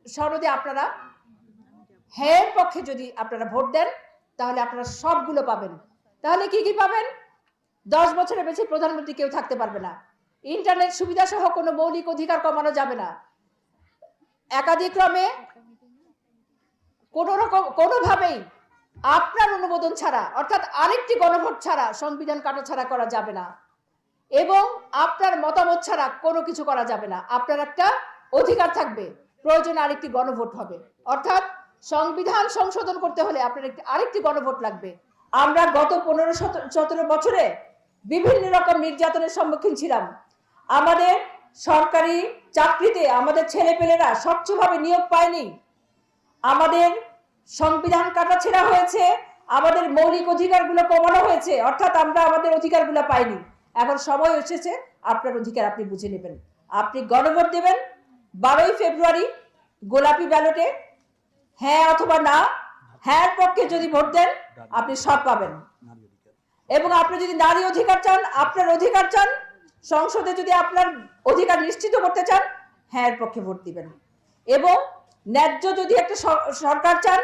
সনদে আপনারা হ্যাঁ পক্ষে যদি আপনারা ভোট দেন তাহলে আপনারা সবগুলো পাবেন। তাহলে কি কি পাবেন? 10 বছরের বেশি প্রধানমন্ত্রী কেউ থাকতে পারবে না, ইন্টারনেট সুবিধা সহ কোনো মৌলিক অধিকার কমানো যাবে না, একাধিক্রমে কোনোভাবেই আপনার অনুমোদন ছাড়া অর্থাৎ আরেকটি গণভোট ছাড়া সংবিধান কাটা ছাড়া করা যাবে না, এবং আপনার মতামত ছাড়া কোনো কিছু করা যাবে না। আপনার একটা অধিকার থাকবে, প্রয়োজনে আরেকটি গণভোট হবে, অর্থাৎ সংবিধান সংশোধন করতে হলে আপনার আরেকটি গণভোট লাগবে। আমরা গত 15-17 বছরে বিভিন্ন রকম নির্যাতনের সম্মুখীন ছিলাম। আমাদের সরকারি চাকরিতে আমাদের ছেলেপেলেরা স্বচ্ছভাবে নিয়োগ পায়নি, আমাদের সংবিধান কাটাছেঁড়া হয়েছে, আমাদের মৌলিক অধিকারগুলো কমানো হয়েছে, অর্থাৎ আমরা আমাদের অধিকারগুলো পাইনি। এখন সময় এসেছে আপনার অধিকার আপনি বুঝে নেবেন। আপনি গণভোট দেবেন 12ই ফেব্রুয়ারি গোলাপি ব্যালটে, হ্যাঁ অথবা না। হ্যাঁ পক্ষে যদি ভোট দেন আপনি সব পাবেন, এবং আপনি যদি নারী অধিকার চান, আপনার অধিকার চান, সংসদে যদি আপনার অধিকার নিশ্চিত করতে চান, হ্যাঁ পক্ষে ভোট দিবেন। এবং ন্যায্য যদি একটা সরকার চান,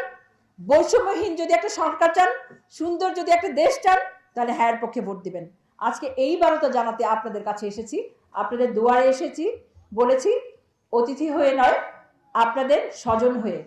বৈষম্যহীন যদি একটা সরকার চান, সুন্দর যদি একটা দেশ চান, তাহলে হ্যাঁ পক্ষে ভোট দিবেন। আজকে এই বার্তা জানাতে আপনাদের কাছে এসেছি, আপনাদের দুয়ারে এসেছি, বলেছি অতিথি হয়ে নয়, আপনাদের স্বজন হয়ে।